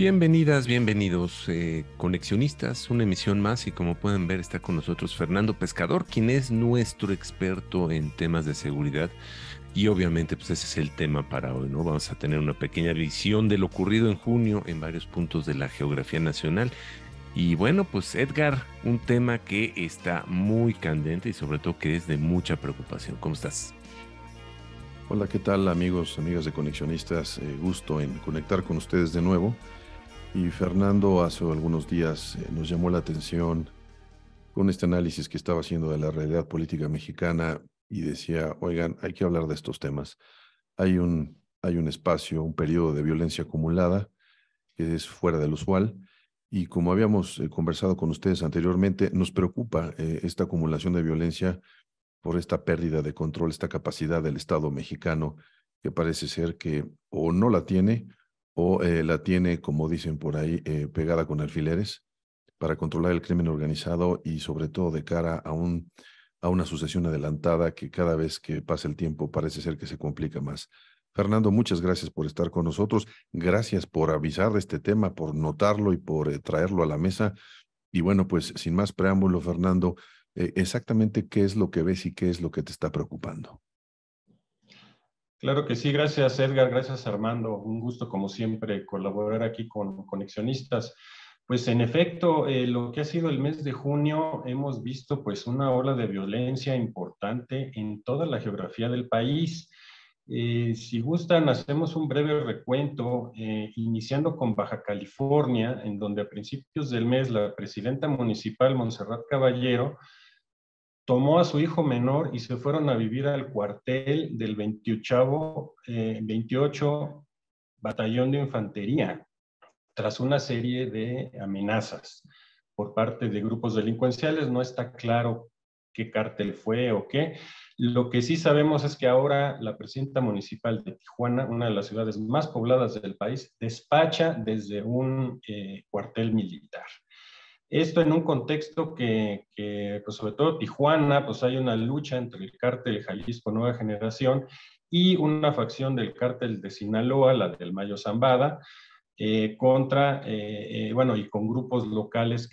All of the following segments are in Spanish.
Bienvenidas, bienvenidos, conexionistas, una emisión más y como pueden ver está con nosotros Fernando Pescador, quien es nuestro experto en temas de seguridad y obviamente pues ese es el tema para hoy, ¿no? Vamos a tener una pequeña visión de lo ocurrido en junio en varios puntos de la geografía nacional y bueno, pues Edgar, un tema que está muy candente y sobre todo que es de mucha preocupación. ¿Cómo estás? Hola, ¿qué tal amigos, amigas de Conexionistas? Gusto en conectar con ustedes de nuevo. Y Fernando hace algunos días nos llamó la atención con este análisis que estaba haciendo de la realidad política mexicana y decía, oigan, hay que hablar de estos temas. Hay un espacio, un periodo de violencia acumulada que es fuera del usual y como habíamos conversado con ustedes anteriormente, nos preocupa esta acumulación de violencia por esta pérdida de control, esta capacidad del Estado mexicano que parece ser que o no la tiene o la tiene, como dicen por ahí, pegada con alfileres para controlar el crimen organizado y sobre todo de cara a una sucesión adelantada que cada vez que pasa el tiempo parece ser que se complica más. Fernando, muchas gracias por estar con nosotros. Gracias por avisar de este tema, por notarlo y por traerlo a la mesa. Y bueno, pues sin más preámbulo, Fernando, exactamente qué es lo que ves y qué es lo que te está preocupando. Claro que sí, gracias Edgar, gracias Armando. Un gusto como siempre colaborar aquí con Conexionistas. Pues en efecto, lo que ha sido el mes de junio, hemos visto pues una ola de violencia importante en toda la geografía del país. Si gustan, hacemos un breve recuento, iniciando con Baja California, en donde a principios del mes la presidenta municipal, Montserrat Caballero, tomó a su hijo menor y se fueron a vivir al cuartel del 28 Batallón de Infantería, tras una serie de amenazas por parte de grupos delincuenciales. No está claro qué cártel fue o qué. Lo que sí sabemos es que ahora la presidenta municipal de Tijuana, una de las ciudades más pobladas del país, despacha desde un cuartel militar. Esto en un contexto que pues sobre todo Tijuana, pues hay una lucha entre el cártel Jalisco Nueva Generación y una facción del cártel de Sinaloa, la del Mayo Zambada, bueno, y con grupos locales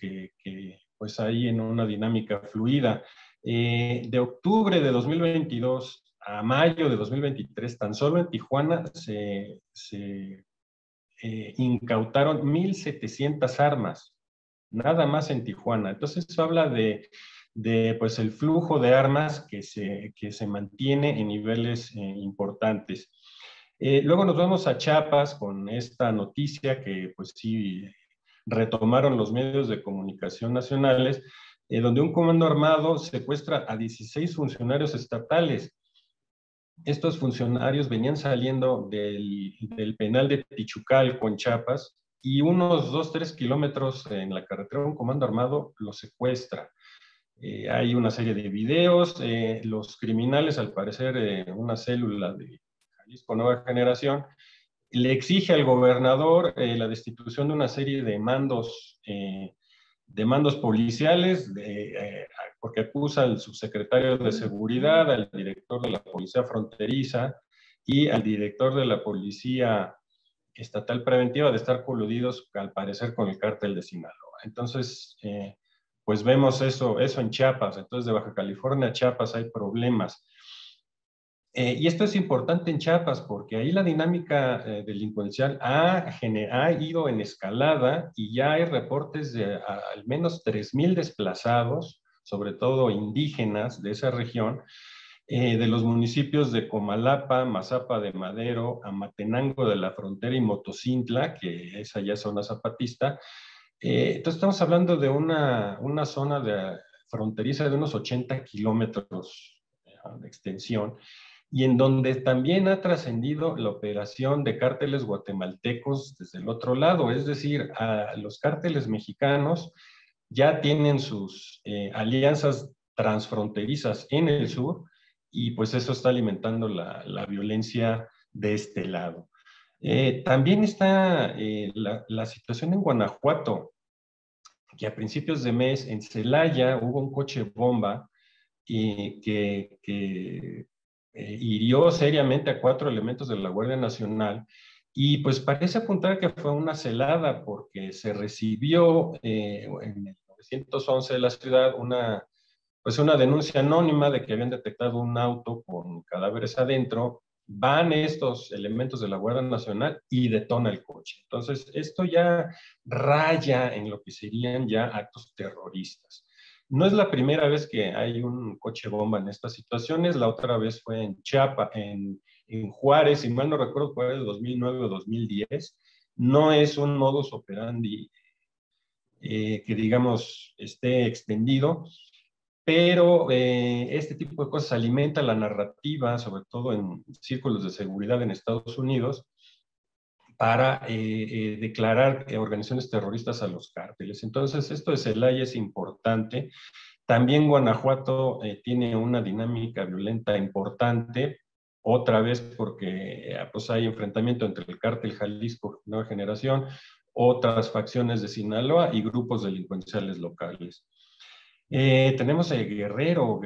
pues ahí en una dinámica fluida. De octubre de 2022 a mayo de 2023, tan solo en Tijuana se incautaron 1,700 armas, nada más en Tijuana. Entonces eso habla de pues el flujo de armas que se mantiene en niveles importantes. Luego nos vamos a Chiapas con esta noticia que pues sí retomaron los medios de comunicación nacionales, donde un comando armado secuestra a 16 funcionarios estatales. Estos funcionarios venían saliendo del penal de Pichucal con Chiapas y unos 2, 3 kilómetros en la carretera un comando armado los secuestra. Hay una serie de videos, los criminales, al parecer una célula de Jalisco Nueva Generación, le exige al gobernador la destitución de una serie de mandos policiales, porque acusa al subsecretario de Seguridad, al director de la Policía Fronteriza y al director de la Policía Estatal Preventiva de estar coludidos, al parecer, con el cártel de Sinaloa. Entonces, pues vemos eso en Chiapas. Entonces, de Baja California a Chiapas hay problemas. Y esto es importante en Chiapas porque ahí la dinámica delincuencial ha ido en escalada y ya hay reportes de al menos 3,000 desplazados, sobre todo indígenas de esa región, de los municipios de Comalapa, Mazapa de Madero, Amatenango de la Frontera y Motocintla, que esa ya es zona zapatista. Entonces estamos hablando de una zona fronteriza de unos 80 kilómetros de extensión, y en donde también ha trascendido la operación de cárteles guatemaltecos desde el otro lado, es decir, a los cárteles mexicanos ya tienen sus alianzas transfronterizas en el sur, y pues eso está alimentando la violencia de este lado. También está la situación en Guanajuato, que a principios de mes en Celaya hubo un coche bomba que hirió seriamente a 4 elementos de la Guardia Nacional Y pues parece apuntar que fue una celada porque se recibió en el 911 de la ciudad pues una denuncia anónima de que habían detectado un auto con cadáveres adentro. Van estos elementos de la Guardia Nacional y detona el coche. Entonces, esto ya raya en lo que serían ya actos terroristas. No es la primera vez que hay un coche bomba en estas situaciones. La otra vez fue en Chiapas, en Juárez, si mal no recuerdo, fue el 2009 o 2010. No es un modus operandi que, digamos, esté extendido, pero este tipo de cosas alimenta la narrativa, sobre todo en círculos de seguridad en Estados Unidos, para declarar organizaciones terroristas a los cárteles. Entonces, esto de Celaya es importante. También Guanajuato tiene una dinámica violenta importante, otra vez porque pues hay enfrentamiento entre el cártel Jalisco Nueva Generación, otras facciones de Sinaloa y grupos delincuenciales locales. Tenemos Guerrero,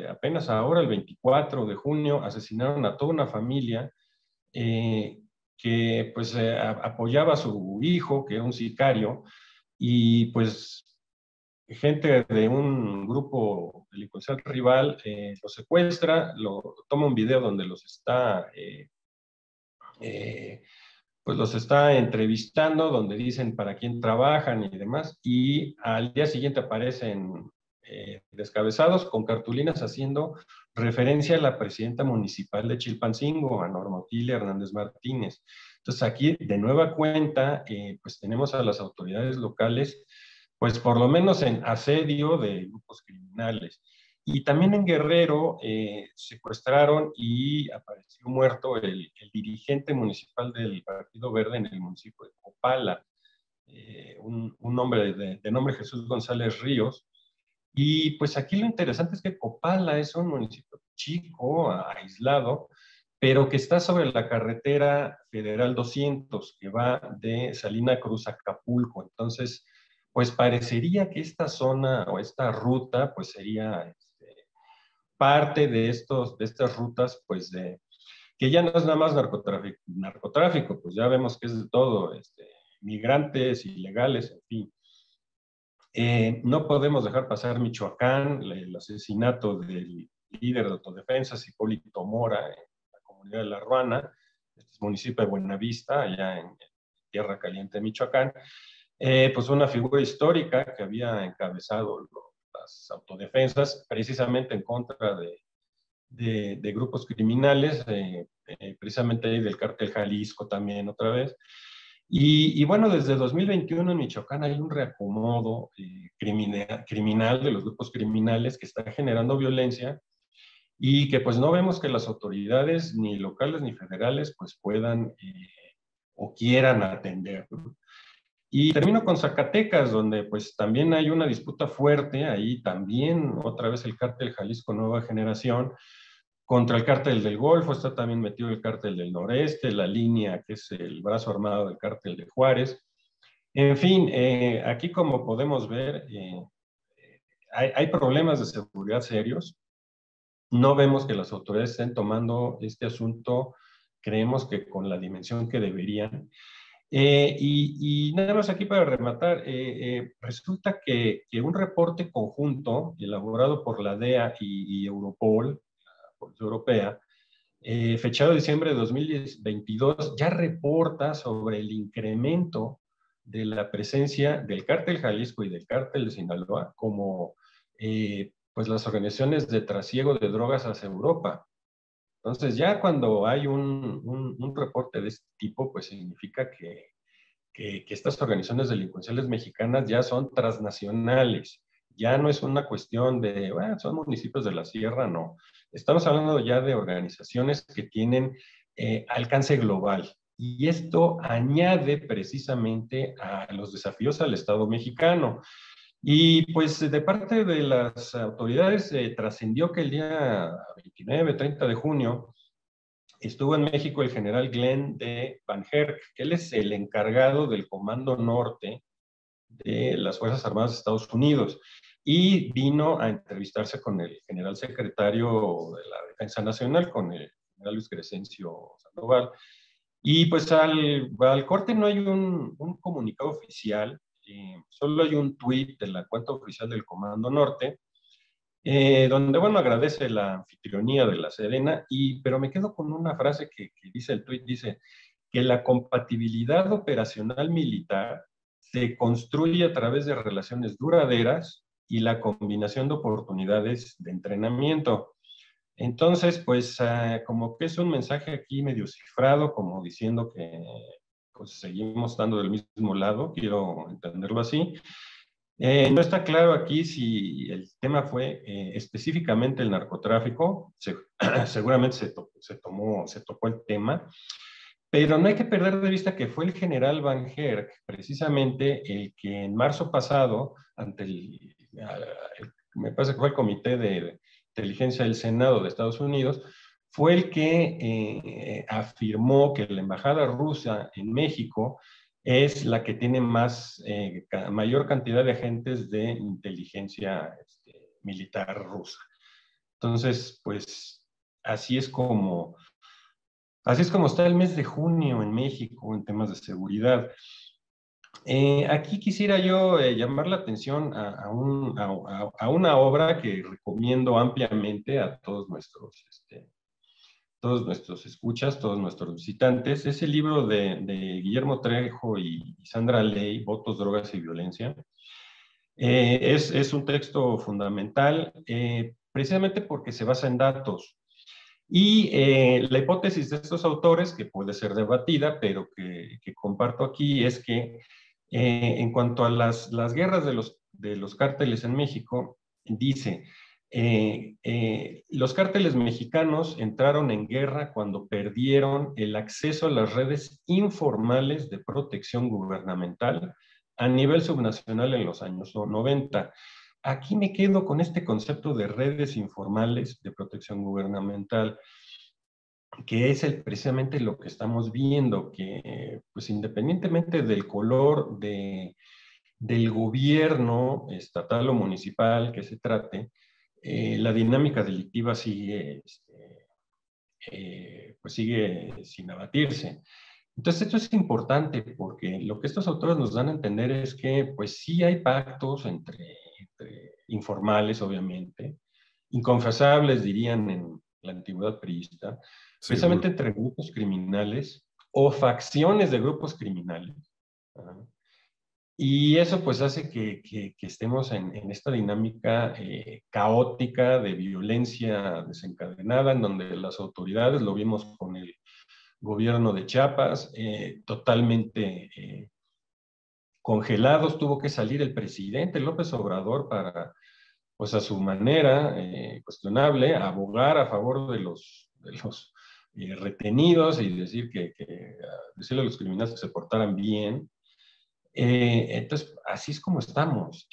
apenas ahora, el 24 de junio, asesinaron a toda una familia eh, que pues apoyaba a su hijo, que era un sicario, y pues gente de un grupo delincuencial rival lo secuestra, toma un video donde eh, pues los está entrevistando, donde dicen para quién trabajan y demás, y al día siguiente aparecen descabezados con cartulinas haciendo referencia a la presidenta municipal de Chilpancingo, a Norma Otilia Hernández Martínez. Entonces aquí, de nueva cuenta, pues tenemos a las autoridades locales, pues por lo menos en asedio de grupos criminales. Y también en Guerrero secuestraron y apareció muerto el dirigente municipal del Partido Verde en el municipio de Copala, un hombre de nombre Jesús González Ríos. Y pues aquí lo interesante es que Copala es un municipio chico, aislado, pero que está sobre la carretera Federal 200, que va de Salina Cruz a Acapulco. Entonces, pues parecería que esta zona o esta ruta, pues sería parte de estas rutas, pues que ya no es nada más narcotráfico, pues ya vemos que es de todo, migrantes, ilegales, en fin. No podemos dejar pasar Michoacán, el asesinato del líder de autodefensas, Hipólito Mora, en la comunidad de La Ruana, este es municipio de Buenavista, allá en Tierra Caliente, Michoacán. Pues una figura histórica que había encabezado las autodefensas precisamente en contra de grupos criminales, precisamente del cártel Jalisco también otra vez. Y bueno, desde 2021 en Michoacán hay un reacomodo criminal de los grupos criminales que está generando violencia y que pues no vemos que las autoridades ni locales ni federales pues puedan o quieran atender, ¿no? Y termino con Zacatecas, donde pues también hay una disputa fuerte, ahí también otra vez el cártel Jalisco Nueva Generación contra el cártel del Golfo, está también metido el cártel del Noreste, la línea que es el brazo armado del cártel de Juárez. En fin, aquí como podemos ver, hay problemas de seguridad serios. No vemos que las autoridades estén tomando este asunto, creemos que con la dimensión que deberían. Y nada más aquí para rematar, resulta que un reporte conjunto elaborado por la DEA y Europol, la Policía Europea, fechado en diciembre de 2022, ya reporta sobre el incremento de la presencia del cártel Jalisco y del cártel de Sinaloa como pues las organizaciones de trasiego de drogas hacia Europa. Entonces ya cuando hay un reporte de este tipo, pues significa que estas organizaciones delincuenciales mexicanas ya son transnacionales. Ya no es una cuestión de, bueno, son municipios de la sierra, no. Estamos hablando ya de organizaciones que tienen alcance global. Y esto añade precisamente a los desafíos al Estado mexicano. Y pues de parte de las autoridades trascendió que el día 29, 30 de junio estuvo en México el general Glenn de Van Herk, que él es el encargado del Comando Norte de las Fuerzas Armadas de Estados Unidos y vino a entrevistarse con el general secretario de la Defensa Nacional, con el general Luis Crescencio Sandoval. Y pues al corte no hay un comunicado oficial, solo hay un tuit de la cuenta oficial del Comando Norte, donde, bueno, agradece la anfitrionía de la Sedena, pero me quedo con una frase que dice el tuit, dice que la compatibilidad operacional militar se construye a través de relaciones duraderas y la combinación de oportunidades de entrenamiento. Entonces, pues como que es un mensaje aquí medio cifrado, como diciendo que pues, seguimos estando del mismo lado, quiero entenderlo así. No está claro aquí si el tema fue específicamente el narcotráfico, seguramente se tocó el tema, pero no hay que perder de vista que fue el general Van Herk, precisamente el que en marzo pasado, ante me parece que fue el Comité de Inteligencia del Senado de Estados Unidos, fue el que afirmó que la embajada rusa en México es la que tiene mayor cantidad de agentes de inteligencia militar rusa. Entonces, pues así es como está el mes de junio en México en temas de seguridad. Aquí quisiera yo llamar la atención a una obra que recomiendo ampliamente a todos nuestros escuchas, todos nuestros visitantes. Es el libro de Guillermo Trejo y Sandra Ley, Votos, Drogas y Violencia. Es un texto fundamental, precisamente porque se basa en datos. Y la hipótesis de estos autores, que puede ser debatida, pero que comparto aquí, es que en cuanto a las guerras de los cárteles en México, dice, los cárteles mexicanos entraron en guerra cuando perdieron el acceso a las redes informales de protección gubernamental a nivel subnacional en los años 90. Aquí me quedo con este concepto de redes informales de protección gubernamental, que es precisamente lo que estamos viendo, que pues independientemente del color del gobierno estatal o municipal que se trate, la dinámica delictiva pues sigue sin abatirse. Entonces, esto es importante porque lo que estos autores nos dan a entender es que, pues sí hay pactos entre informales, obviamente, inconfesables, dirían en la antigüedad priista, Seguro. precisamente entre grupos criminales o facciones de grupos criminales. ¿Verdad? Y eso pues hace que estemos en esta dinámica caótica de violencia desencadenada, en donde las autoridades, lo vimos con el gobierno de Chiapas, totalmente congelados. Tuvo que salir el presidente López Obrador para, pues a su manera cuestionable, abogar a favor de los retenidos y decirle a los criminales que se portaran bien. Entonces, así es como estamos.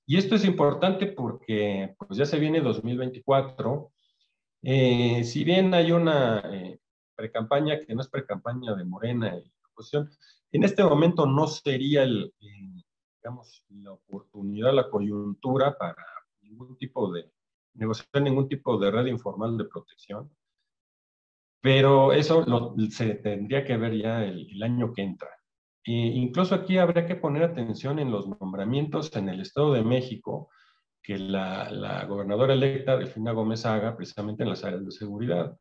Y esto es importante porque pues, ya se viene 2024. Si bien hay una precampaña que no es precampaña de Morena y oposición, en este momento no sería digamos, la oportunidad, la coyuntura para negociar ningún tipo de red informal de protección, pero eso se tendría que ver ya el año que entra. Incluso aquí habría que poner atención en los nombramientos en el Estado de México que la gobernadora electa, Delfina Gómez, haga precisamente en las áreas de seguridad.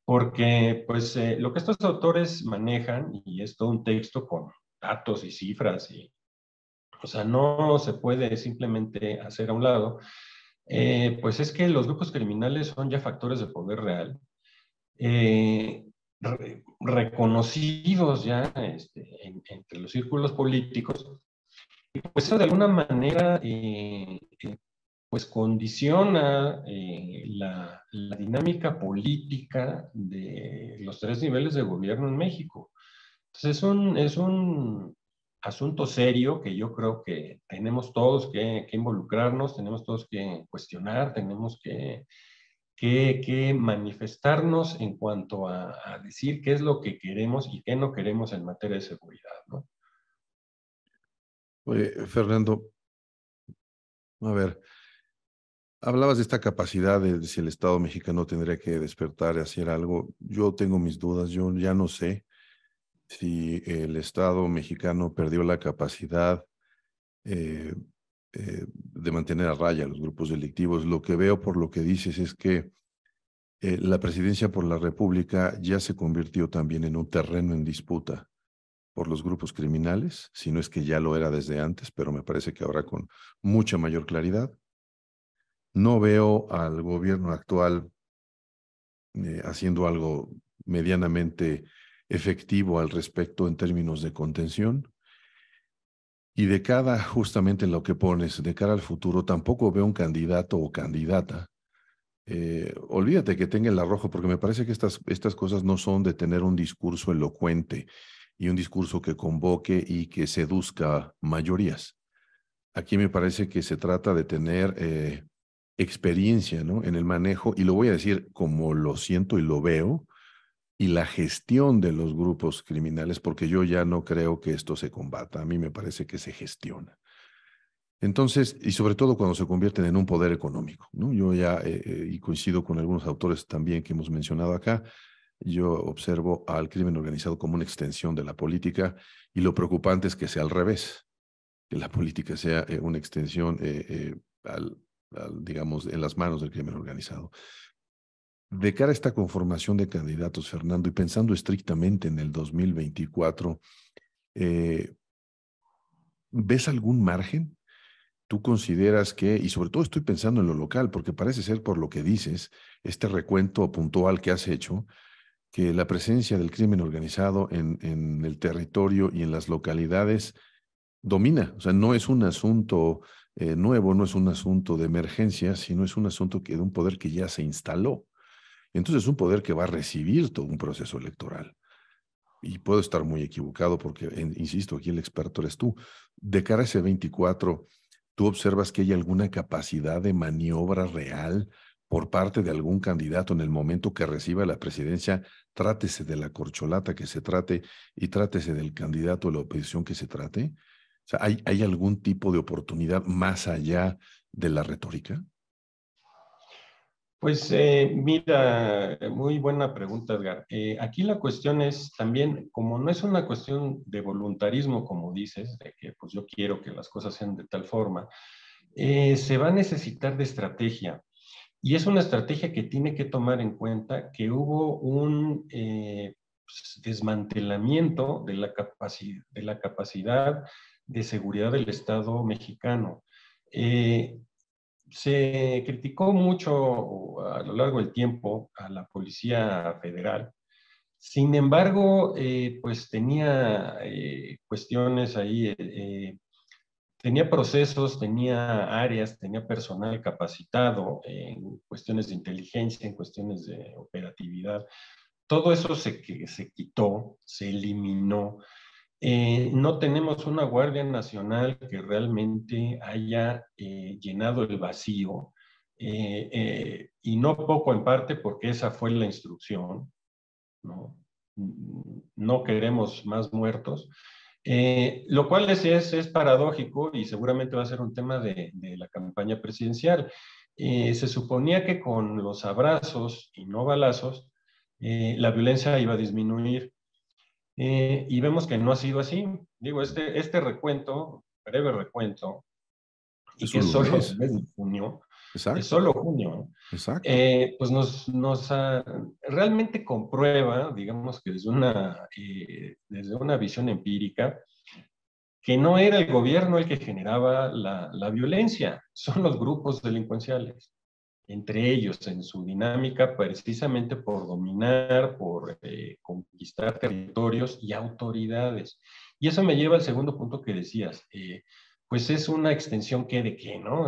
Porque pues lo que estos autores manejan, y es todo un texto con datos y cifras, o sea, no se puede simplemente hacer a un lado, pues es que los grupos criminales son ya factores de poder real, eh, reconocidos ya entre los círculos políticos, y pues eso de alguna manera pues condiciona la dinámica política de los tres niveles de gobierno en México. Entonces es un asunto serio que yo creo que tenemos todos que involucrarnos, tenemos todos que cuestionar, tenemos que manifestarnos en cuanto a decir qué es lo que queremos y qué no queremos en materia de seguridad, ¿no? Oye, Fernando, a ver, hablabas de esta capacidad de si el Estado mexicano tendría que despertar y hacer algo. Yo tengo mis dudas, yo ya no sé. si el Estado mexicano perdió la capacidad eh, de mantener a raya a los grupos delictivos. Lo que veo por lo que dices es que la presidencia por la República ya se convirtió también en un terreno en disputa por los grupos criminales, si no es que ya lo era desde antes, pero me parece que ahora con mucha mayor claridad. No veo al gobierno actual haciendo algo medianamente efectivo al respecto en términos de contención. Y de cara justamente en lo que pones, de cara al futuro, tampoco veo un candidato o candidata. Olvídate que tenga el arrojo, porque me parece que estas cosas no son de tener un discurso elocuente y un discurso que convoque y que seduzca mayorías. Aquí me parece que se trata de tener experiencia, ¿no?, en el manejo, y lo voy a decir como lo siento y lo veo, y la gestión de los grupos criminales, porque yo ya no creo que esto se combata, a mí me parece que se gestiona. Entonces, y sobre todo cuando se convierten en un poder económico, ¿no? Yo ya, y coincido con algunos autores también que hemos mencionado acá, yo observo al crimen organizado como una extensión de la política, y lo preocupante es que sea al revés, que la política sea una extensión digamos, en las manos del crimen organizado. De cara a esta conformación de candidatos, Fernando, y pensando estrictamente en el 2024, eh, ¿ves algún margen? ¿Tú consideras que, y sobre todo estoy pensando en lo local, porque parece ser por lo que dices, este recuento puntual que has hecho, que la presencia del crimen organizado en el territorio y en las localidades domina? O sea, no es un asunto nuevo, no es un asunto de emergencia, sino es un asunto de un poder que ya se instaló. Entonces es un poder que va a recibir todo un proceso electoral. Y puedo estar muy equivocado porque, insisto, aquí el experto eres tú. De cara a ese 24, ¿tú observas que hay alguna capacidad de maniobra real por parte de algún candidato en el momento que reciba la presidencia? Trátese de la corcholata que se trate y trátese del candidato de la oposición que se trate. O sea, ¿hay algún tipo de oportunidad más allá de la retórica? Pues mira, muy buena pregunta, Edgar. Aquí la cuestión es también, como no es una cuestión de voluntarismo, como dices, de que pues yo quiero que las cosas sean de tal forma, se va a necesitar de estrategia. Y es una estrategia que tiene que tomar en cuenta que hubo un pues, desmantelamiento de la capacidad de seguridad del Estado mexicano. Eh, Se criticó mucho a lo largo del tiempo a la Policía Federal. Sin embargo, pues tenía cuestiones ahí, tenía procesos, tenía áreas, tenía personal capacitado en cuestiones de inteligencia, en cuestiones de operatividad. Todo eso se quitó, se eliminó. No tenemos una Guardia Nacional que realmente haya llenado el vacío, y no poco en parte porque esa fue la instrucción, ¿no? No queremos más muertos, lo cual es paradójico y seguramente va a ser un tema de la campaña presidencial. Se suponía que con los abrazos y no balazos, la violencia iba a disminuir. Y vemos que no ha sido así. Digo, este recuento, breve recuento, y Eso que es lo solo ves. del mes de junio, es Exacto, solo junio, exacto. pues realmente comprueba, digamos que desde una visión empírica, que no era el gobierno el que generaba la violencia, son los grupos delincuenciales, entre ellos en su dinámica precisamente por dominar, por conquistar territorios y autoridades. Y eso me lleva al segundo punto que decías, pues es una extensión que de qué, ¿no?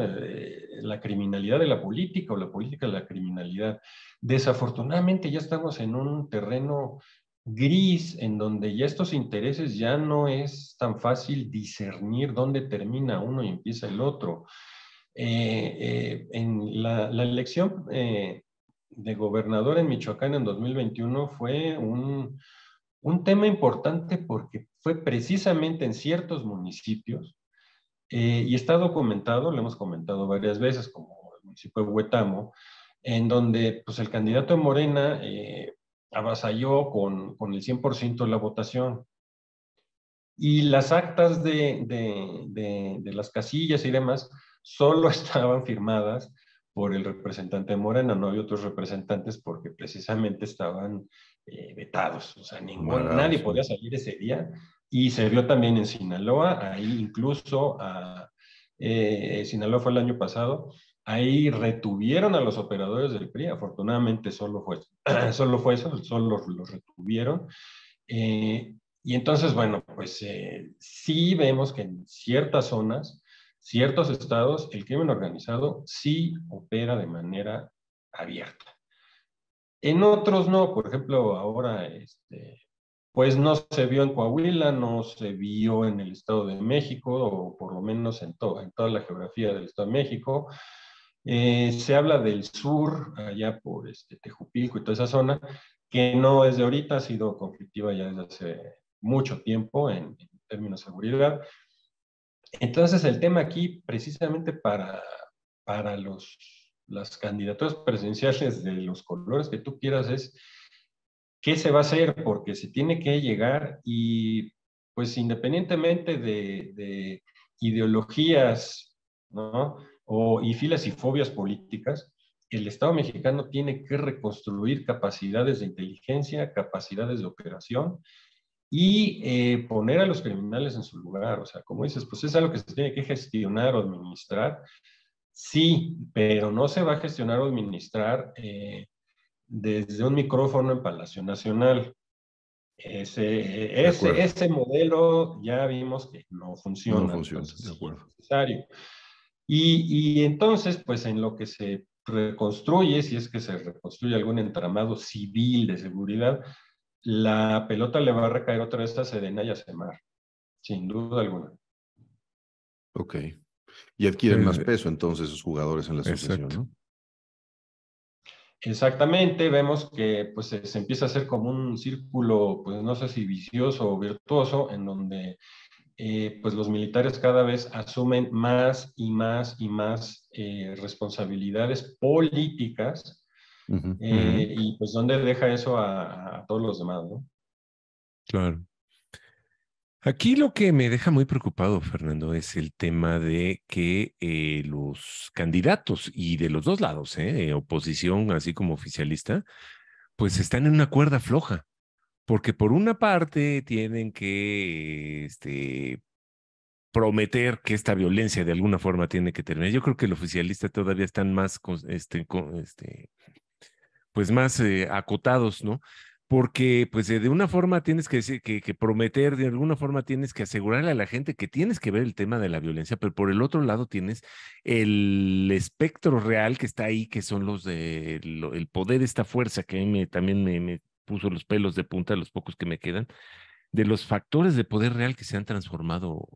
La criminalidad de la política o la política de la criminalidad. Desafortunadamente ya estamos en un terreno gris en donde ya estos intereses ya no es tan fácil discernir dónde termina uno y empieza el otro. En la elección de gobernador en Michoacán en 2021 fue un tema importante porque fue precisamente en ciertos municipios, y está documentado, lo hemos comentado varias veces, como el municipio de Huetamo, en donde pues, el candidato de Morena avasalló con el 100% de la votación. Y las actas de las casillas y demás solo estaban firmadas por el representante de Morena, no había otros representantes porque precisamente estaban vetados, o sea, nadie Amparados, podía sí. salir ese día, y se vio también en Sinaloa, ahí incluso, Sinaloa fue el año pasado, ahí retuvieron a los operadores del PRI, afortunadamente solo fue, solo fue eso, solo los retuvieron, y entonces, bueno, pues sí vemos que en ciertas zonas, ciertos estados, el crimen organizado sí opera de manera abierta. En otros no, por ejemplo, ahora, pues no se vio en Coahuila, no se vio en el Estado de México, o por lo menos en toda la geografía del Estado de México. Se habla del sur, allá por Tejupilco y toda esa zona, que no es de ahorita, ha sido conflictiva ya desde hace mucho tiempo en términos de seguridad. Entonces, el tema aquí, precisamente para las candidaturas presidenciales de los colores que tú quieras, es qué se va a hacer, porque se tiene que llegar y, pues, independientemente de ideologías, ¿no? Y filas y fobias políticas, el Estado mexicano tiene que reconstruir capacidades de inteligencia, capacidades de operación y poner a los criminales en su lugar. O sea, como dices, pues es algo que se tiene que gestionar o administrar. Sí, pero no se va a gestionar o administrar desde un micrófono en Palacio Nacional. De acuerdo. Ese modelo ya vimos que no No funciona, funciona, entonces de sí es acuerdo. necesario. Y entonces, pues en lo que se reconstruye, si es que se reconstruye algún entramado civil de seguridad, la pelota le va a recaer otra vez a Sedena y a Semar, sin duda alguna. Ok. Y adquieren más Eh, peso entonces sus jugadores en la asociación, exacto. ¿no? Exactamente, vemos que pues se empieza a hacer como un círculo, pues no sé si vicioso o virtuoso, en donde pues los militares cada vez asumen más y más y más responsabilidades políticas, Ujú, ujú. y pues dónde deja eso a todos los demás, ¿no? Claro. Aquí lo que me deja muy preocupado, Fernando, es el tema de que los candidatos y de los dos lados, oposición así como oficialista, pues están en una cuerda floja, porque por una parte tienen que prometer que esta violencia de alguna forma tiene que terminar. Yo creo que el oficialista todavía están más, pues más acotados, ¿no? Porque pues de una forma tienes que decir que prometer, de alguna forma tienes que asegurarle a la gente que tienes que ver el tema de la violencia, pero por el otro lado tienes el espectro real que está ahí, que son los el poder, esta fuerza que a mí también me puso los pelos de punta, los pocos que me quedan, de los factores de poder real que se han transformado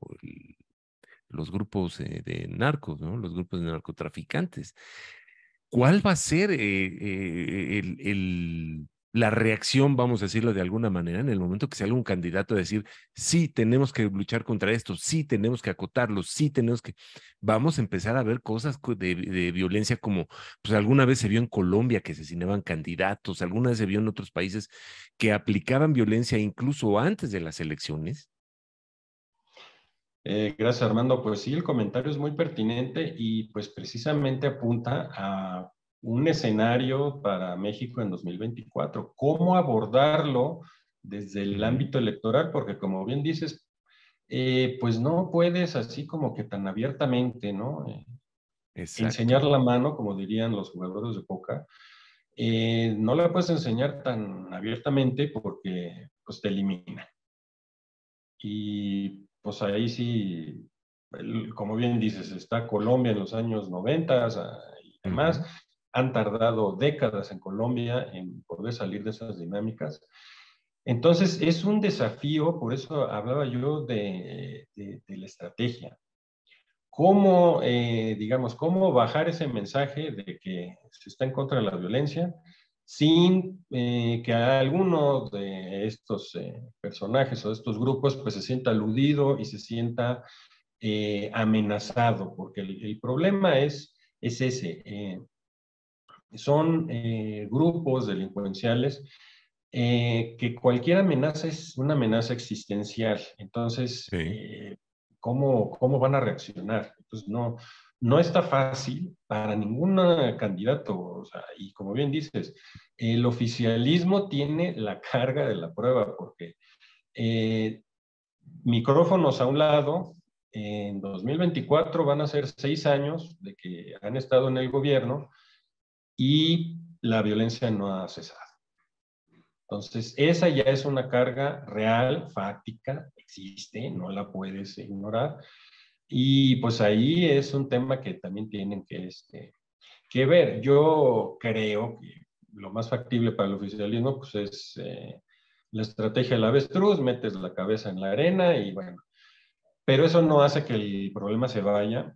los grupos de narcos, ¿no? Los grupos de narcotraficantes. ¿Cuál va a ser la reacción, vamos a decirlo de alguna manera, en el momento que salga un candidato a decir, sí, tenemos que luchar contra esto, sí, tenemos que acotarlo, sí, tenemos que... Vamos a empezar a ver cosas de violencia como, pues alguna vez se vio en Colombia que asesinaban candidatos, alguna vez se vio en otros países que aplicaban violencia incluso antes de las elecciones. Gracias, Armando. Pues sí, el comentario es muy pertinente y pues precisamente apunta a un escenario para México en 2024. ¿Cómo abordarlo desde el Ujú. ámbito electoral? Porque como bien dices, pues no puedes así como que tan abiertamente, ¿no? Exacto. Enseñar la mano, como dirían los jugadores de póker, no la puedes enseñar tan abiertamente porque pues te elimina. Y pues ahí sí, como bien dices, está Colombia en los años 90 y demás. Ujú. Han tardado décadas en Colombia en poder salir de esas dinámicas. Entonces, es un desafío, por eso hablaba yo de la estrategia. ¿Cómo, digamos, cómo bajar ese mensaje de que se está en contra de la violencia sin que alguno de estos personajes o de estos grupos pues se sienta aludido y se sienta amenazado? Porque el problema es ese. Son grupos delincuenciales que cualquier amenaza es una amenaza existencial. Entonces, Sí. ¿cómo van a reaccionar? Entonces, no está fácil para ningún candidato. O sea, y como bien dices, el oficialismo tiene la carga de la prueba, porque eh, micrófonos a un lado, en 2024 van a ser 6 años de que han estado en el gobierno y la violencia no ha cesado. Entonces, esa ya es una carga real, fáctica, existe, no la puedes ignorar. Y pues ahí es un tema que también tienen que ver. Yo creo que lo más factible para el oficialismo pues es la estrategia del avestruz, metes la cabeza en la arena y bueno, pero eso no hace que el problema se vaya,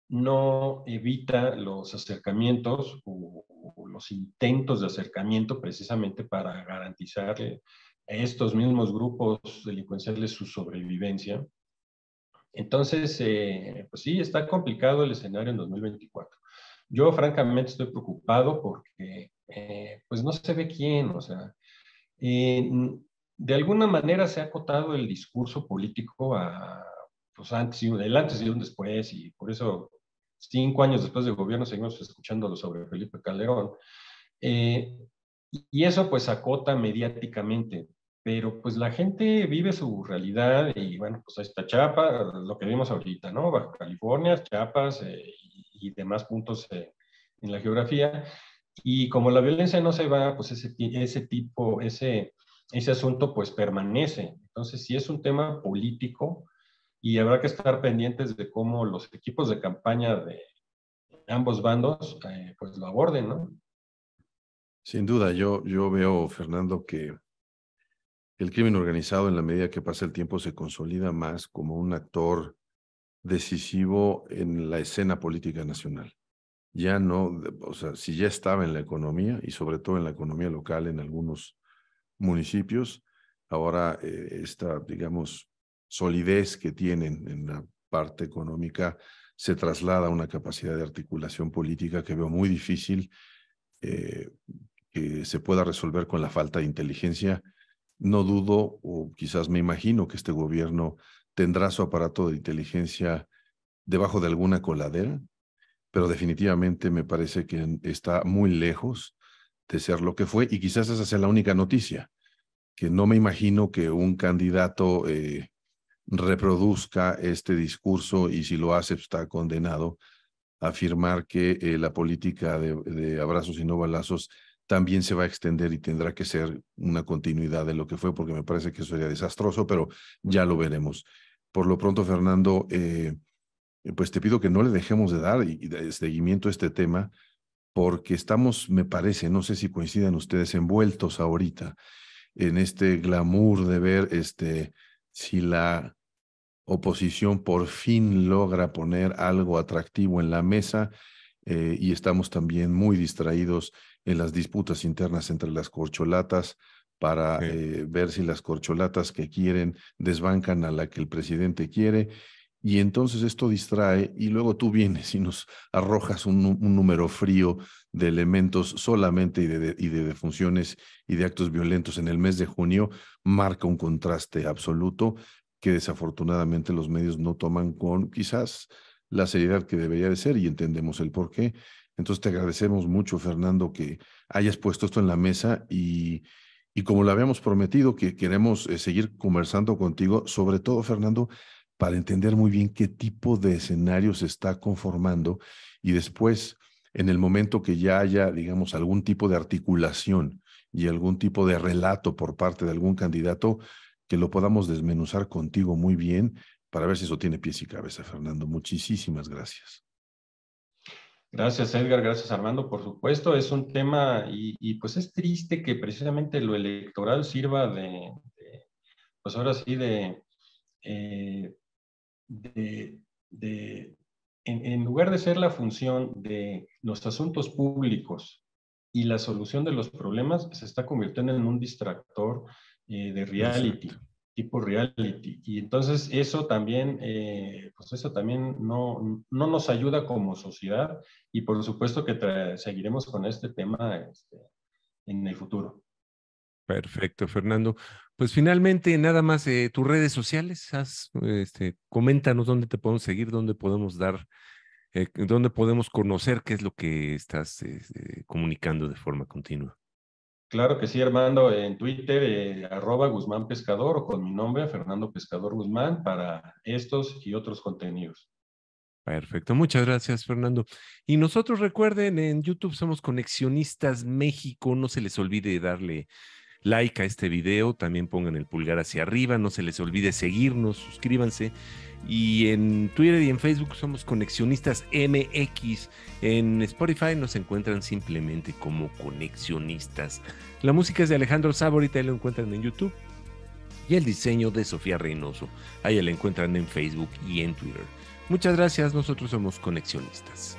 no evita los acercamientos o los intentos de acercamiento precisamente para garantizarle a estos mismos grupos delincuenciales su sobrevivencia. Entonces, pues sí, está complicado el escenario en 2024. Yo francamente estoy preocupado porque pues no se ve quién, o sea, eh, de alguna manera se ha acotado el discurso político a pues el antes y un después, y por eso 5 años después del gobierno seguimos escuchando sobre Felipe Calderón. Eh, y eso pues acota mediáticamente, pero pues la gente vive su realidad y bueno, pues ahí está Chiapas, lo que vimos ahorita, ¿no? Baja California, Chiapas y demás puntos en la geografía. Y como la violencia no se va, pues ese asunto pues permanece. Entonces sí es un tema político y habrá que estar pendientes de cómo los equipos de campaña de ambos bandos pues lo aborden, ¿no? Sin duda, yo veo, Fernando, que el crimen organizado, en la medida que pasa el tiempo, se consolida más como un actor decisivo en la escena política nacional. Ya no, o sea, si ya estaba en la economía y sobre todo en la economía local en algunos municipios, ahora esta, digamos, solidez que tienen en la parte económica se traslada a una capacidad de articulación política que veo muy difícil eh, que se pueda resolver con la falta de inteligencia. No dudo, o quizás me imagino, que este gobierno tendrá su aparato de inteligencia debajo de alguna coladera, pero definitivamente me parece que está muy lejos de ser lo que fue, y quizás esa sea la única noticia, que no me imagino que un candidato reproduzca este discurso, y si lo hace está condenado a afirmar que la política de abrazos y no balazos también se va a extender y tendrá que ser una continuidad de lo que fue, porque me parece que eso sería desastroso, pero ya lo veremos. Por lo pronto, Fernando, pues te pido que no le dejemos de dar seguimiento a este tema, porque estamos, me parece, no sé si coincidan ustedes, envueltos ahorita en este glamour de ver si la oposición por fin logra poner algo atractivo en la mesa, y estamos también muy distraídos en las disputas internas entre las corcholatas para Sí. ver si las corcholatas que quieren desbancan a la que el presidente quiere. Y entonces esto distrae, y luego tú vienes y nos arrojas un número frío de elementos solamente y de defunciones y de actos violentos en el mes de junio. Marca un contraste absoluto que desafortunadamente los medios no toman con quizás la seriedad que debería de ser, y entendemos el por qué. Entonces te agradecemos mucho, Fernando, que hayas puesto esto en la mesa, y como lo habíamos prometido, que queremos seguir conversando contigo, sobre todo, Fernando, para entender muy bien qué tipo de escenario se está conformando, y después, en el momento que ya haya, digamos, algún tipo de articulación y algún tipo de relato por parte de algún candidato, que lo podamos desmenuzar contigo muy bien para ver si eso tiene pies y cabeza, Fernando. Muchísimas gracias. Gracias, Edgar, gracias, Armando. Por supuesto, es un tema y, pues es triste que precisamente lo electoral sirva pues ahora sí, eh, de, de en lugar de ser la función de los asuntos públicos y la solución de los problemas, se está convirtiendo en un distractor de Exacto. reality, tipo reality. Y entonces eso también, pues eso también no nos ayuda como sociedad y por supuesto que seguiremos con este tema en el futuro. Perfecto, Fernando. Pues finalmente, nada más, tus redes sociales, coméntanos dónde te podemos seguir, dónde podemos dónde podemos conocer qué es lo que estás comunicando de forma continua. Claro que sí, Armando, en Twitter, @Guzmán Pescador o con mi nombre, Fernando Pescador Guzmán, para estos y otros contenidos. Perfecto, muchas gracias, Fernando. Y nosotros recuerden, en YouTube somos Conexionistas México, no se les olvide darle like a este video, también pongan el pulgar hacia arriba, no se les olvide seguirnos, suscríbanse. Y en Twitter y en Facebook somos Conexionistas MX. En Spotify nos encuentran simplemente como Conexionistas. La música es de Alejandro Saborita, ahí lo encuentran en YouTube. Y el diseño de Sofía Reynoso, ahí la encuentran en Facebook y en Twitter. Muchas gracias, nosotros somos Conexionistas.